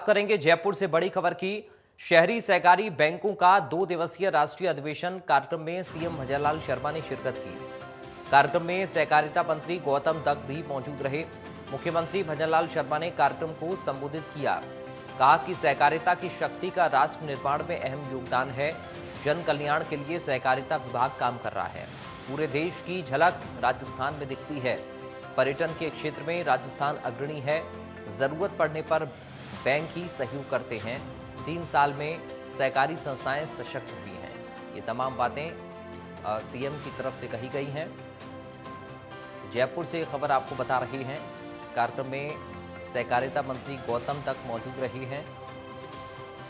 करेंगे जयपुर से बड़ी खबर की। शहरी सहकारी बैंकों का 2 दिवसीय राष्ट्रीय अधिवेशन कार्यक्रम में सीएम भजनलाल शर्मा ने शिरकत की। कार्यक्रम में सहकारिता मंत्री गौतम दत्त भी मौजूद रहे। मुख्यमंत्री भजनलाल शर्मा ने कार्यक्रम को संबोधित किया। कहा कि सहकारिता की शक्ति का राष्ट्र निर्माण में अहम योगदान है। जन कल्याण के लिए सहकारिता विभाग काम कर रहा है। पूरे देश की झलक राजस्थान में दिखती है। पर्यटन के क्षेत्र में राजस्थान अग्रणी है। जरूरत पड़ने पर बैंक ही सहयोग करते हैं। 3 साल में सहकारी संस्थाएं सशक्त हुई हैं। ये तमाम बातें सीएम की तरफ से कही गई हैं। जयपुर से खबर आपको बता रही हैं। कार्यक्रम में सहकारिता मंत्री गौतम तक मौजूद रहे हैं।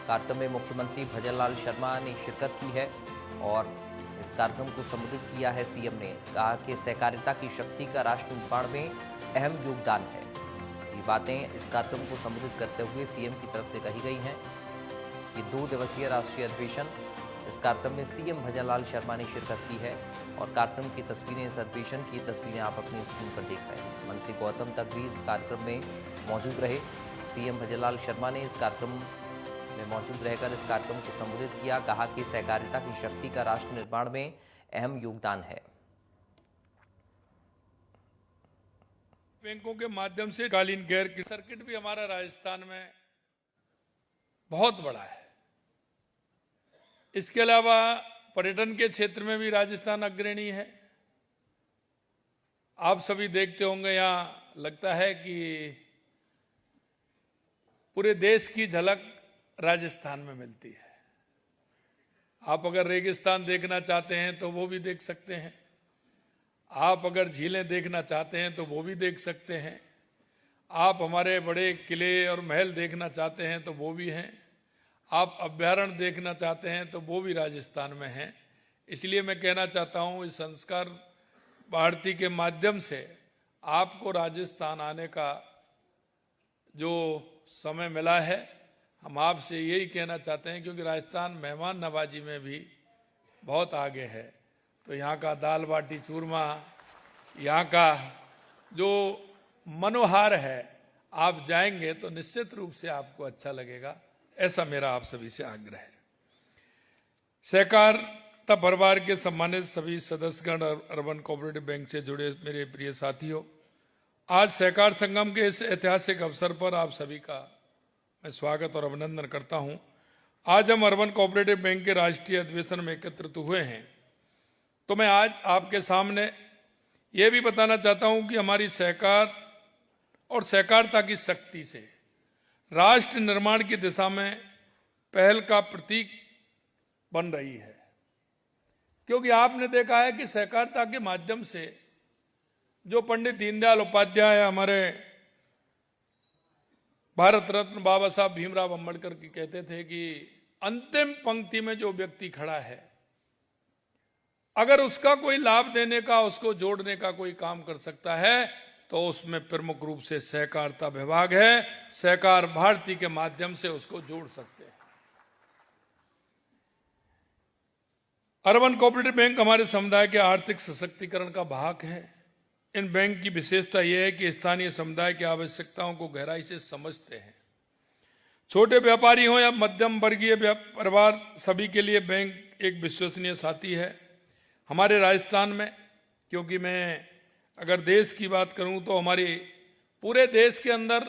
कार्यक्रम में मुख्यमंत्री भजनलाल शर्मा ने शिरकत की है और इस कार्यक्रम को संबोधित किया है। सीएम ने कहा कि सहकारिता की शक्ति का राष्ट्र निर्माण में अहम योगदान है। ये बातें इस कार्यक्रम को संबोधित करते हुए सीएम की तरफ से कही गई हैं। ये 2 दिवसीय राष्ट्रीय अधिवेशन, इस कार्यक्रम में सीएम भजनलाल शर्मा ने शिरकत की है और कार्यक्रम की तस्वीरें, इस अधिवेशन की तस्वीरें आप अपनी स्क्रीन पर देख रहे हैं। मंत्री गौतम तक भी इस कार्यक्रम में मौजूद रहे। सीएम भजनलाल शर्मा ने इस कार्यक्रम में मौजूद रहकर इस कार्यक्रम को संबोधित किया। कहा कि सहकारिता की शक्ति का राष्ट्र निर्माण में अहम योगदान है। बैंकों के माध्यम से कालीन गैर की सर्किट भी हमारा राजस्थान में बहुत बड़ा है। इसके अलावा पर्यटन के क्षेत्र में भी राजस्थान अग्रणी है। आप सभी देखते होंगे, यहाँ लगता है कि पूरे देश की झलक राजस्थान में मिलती है। आप अगर रेगिस्तान देखना चाहते हैं तो वो भी देख सकते हैं। आप अगर झीलें देखना चाहते हैं तो वो भी देख सकते हैं। आप हमारे बड़े किले और महल देखना चाहते हैं तो वो भी हैं। आप अभ्यारण्य देखना चाहते हैं तो वो भी राजस्थान में हैं। इसलिए मैं कहना चाहता हूँ, इस संस्कार भारती के माध्यम से आपको राजस्थान आने का जो समय मिला है, हम आपसे यही कहना चाहते हैं, क्योंकि राजस्थान मेहमान नवाजी में भी बहुत आगे है। तो यहाँ का दाल बाटी चूरमा, यहाँ का जो मनोहार है, आप जाएंगे तो निश्चित रूप से आपको अच्छा लगेगा। ऐसा मेरा आप सभी से आग्रह है। सहकारिता परिवार के सम्मानित सभी सदस्यगण और अर्बन कोऑपरेटिव बैंक से जुड़े मेरे प्रिय साथियों, आज सहकार संगम के इस ऐतिहासिक अवसर पर आप सभी का मैं स्वागत और अभिनंदन करता हूं। आज हम अर्बन कोऑपरेटिव बैंक के राष्ट्रीय अधिवेशन में एकत्रित हुए हैं। तो मैं आज आपके सामने ये भी बताना चाहता हूं कि हमारी सहकार और सहकारिता की शक्ति से राष्ट्र निर्माण की दिशा में पहल का प्रतीक बन रही है। क्योंकि आपने देखा है कि सहकारिता के माध्यम से जो पंडित दीनदयाल उपाध्याय हमारे भारत रत्न बाबा साहब भीमराव अंबेडकर की कहते थे कि अंतिम पंक्ति में जो व्यक्ति खड़ा है, अगर उसका कोई लाभ देने का, उसको जोड़ने का कोई काम कर सकता है तो उसमें प्रमुख रूप से सहकारिता विभाग है। सहकार भारती के माध्यम से उसको जोड़ सकते हैं। अर्बन कोऑपरेटिव बैंक हमारे समुदाय के आर्थिक सशक्तिकरण का भाग है। इन बैंक की विशेषता यह है कि स्थानीय समुदाय की आवश्यकताओं को गहराई से समझते हैं। छोटे व्यापारी हों या मध्यम वर्गीय परिवार, सभी के लिए बैंक एक विश्वसनीय साथी है। हमारे राजस्थान में, क्योंकि मैं अगर देश की बात करूं तो हमारे पूरे देश के अंदर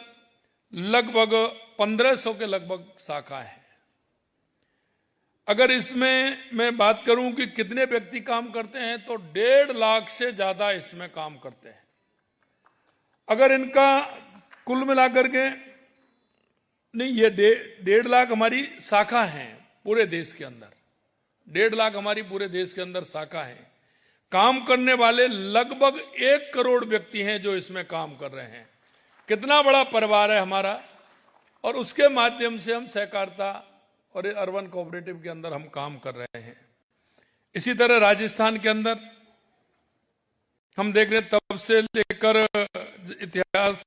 लगभग 1500 के लगभग शाखा है। अगर इसमें मैं बात करूं कि कितने व्यक्ति काम करते हैं तो 1.5 लाख से ज्यादा इसमें काम करते हैं। अगर इनका कुल मिलाकर के नहीं, ये 1.5 लाख हमारी शाखा हैं पूरे देश के अंदर। 1.5 लाख हमारी पूरे देश के अंदर शाखा है। काम करने वाले लगभग 1 करोड़ व्यक्ति हैं जो इसमें काम कर रहे हैं। कितना बड़ा परिवार है हमारा। और उसके माध्यम से हम सहकारिता और अर्बन कोऑपरेटिव के अंदर हम काम कर रहे हैं। इसी तरह राजस्थान के अंदर हम देख रहे हैं, तब से लेकर इतिहास,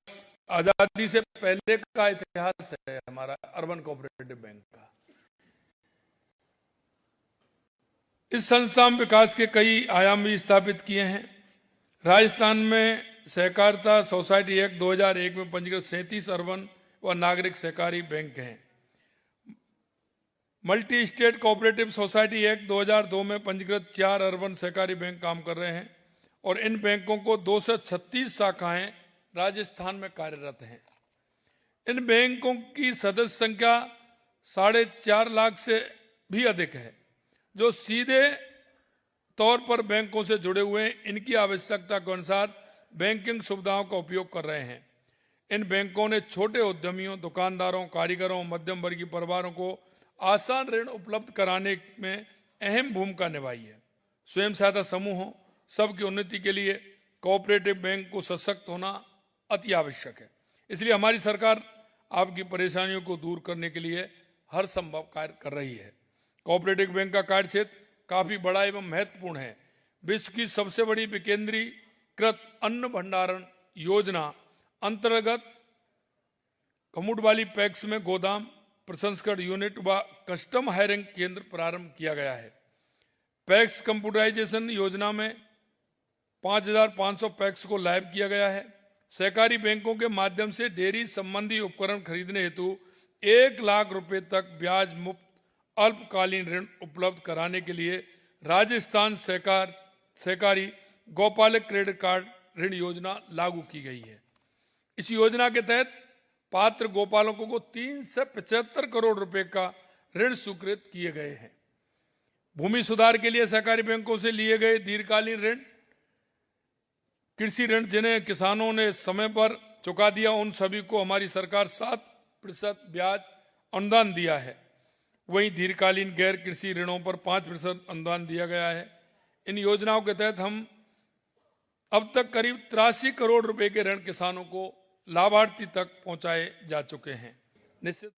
आजादी से पहले का इतिहास है हमारा अर्बन कोऑपरेटिव बैंक का। इस संस्था में विकास के कई आयाम भी स्थापित किए हैं। राजस्थान में सहकारिता सोसाइटी एक्ट 2001 में पंजीकृत 37 अर्बन व नागरिक सहकारी बैंक हैं। Multi state cooperative society act 2002 में पंजीकृत 4 अर्बन सहकारी बैंक काम कर रहे हैं और इन बैंकों को 236 शाखाएं राजस्थान में कार्यरत हैं। इन बैंकों की सदस्य संख्या 4.5 लाख से भी अधिक है, जो सीधे तौर पर बैंकों से जुड़े हुए हैं। इनकी आवश्यकता के अनुसार बैंकिंग सुविधाओं का उपयोग कर रहे हैं। इन बैंकों ने छोटे उद्यमियों, दुकानदारों, कारीगरों, मध्यम वर्गीय परिवारों को आसान ऋण उपलब्ध कराने में अहम भूमिका निभाई है। स्वयं सहायता समूहों सबकी उन्नति के लिए कोऑपरेटिव बैंक को सशक्त होना अति आवश्यक है। इसलिए हमारी सरकार आपकी परेशानियों को दूर करने के लिए हर संभव कार्य कर रही है। कोऑपरेटिव बैंक का कार्य क्षेत्र काफी बड़ा एवं महत्वपूर्ण है। विश्व की सबसे बड़ी विकेंद्रीकृत अन्न भंडारण योजना अंतर्गत कमुडवाली पैक्स में गोदाम, प्रसंस्करण यूनिट व कस्टम हायरिंग केंद्र प्रारंभ किया गया है। पैक्स कंप्यूटराइजेशन योजना में 5,500 पैक्स को लाइव किया गया है। सहकारी बैंकों के माध्यम से डेयरी संबंधी उपकरण खरीदने हेतु 1 लाख रुपए तक ब्याज मुक्त अल्पकालीन ऋण उपलब्ध कराने के लिए राजस्थान सहकारी गौपालक क्रेडिट कार्ड ऋण योजना लागू की गई है। इस योजना के तहत पात्र गोपालकों को 3 से 75 करोड़ रुपए का ऋण स्वीकृत किए गए हैं। भूमि सुधार के लिए सहकारी बैंकों से लिए गए दीर्घकालीन ऋण, कृषि ऋण जिन्हें किसानों ने समय पर चुका दिया, उन सभी को हमारी सरकार 7% ब्याज अनुदान दिया है। वहीं दीर्घकालीन गैर कृषि ऋणों पर 5% अनुदान दिया गया है। इन योजनाओं के तहत हम अब तक करीब 83 करोड़ रुपए के ऋण किसानों को लाभार्थी तक पहुंचाए जा चुके हैं। निश्चित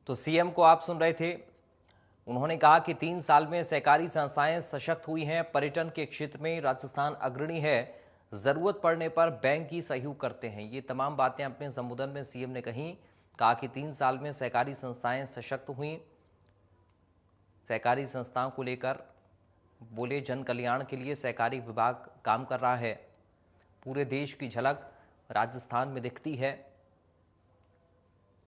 तो सीएम को आप सुन रहे थे। उन्होंने कहा कि 3 साल में सहकारी संस्थाएं सशक्त हुई हैं। पर्यटन के क्षेत्र में राजस्थान अग्रणी है। जरूरत पड़ने पर बैंक ही सहयोग करते हैं। ये तमाम बातें अपने संबोधन में सीएम ने कही। कहा कि 3 साल में सहकारी संस्थाएं सशक्त हुई। सहकारी संस्थाओं को लेकर बोले, जन कल्याण के लिए सहकारी विभाग काम कर रहा है। पूरे देश की झलक राजस्थान में दिखती है।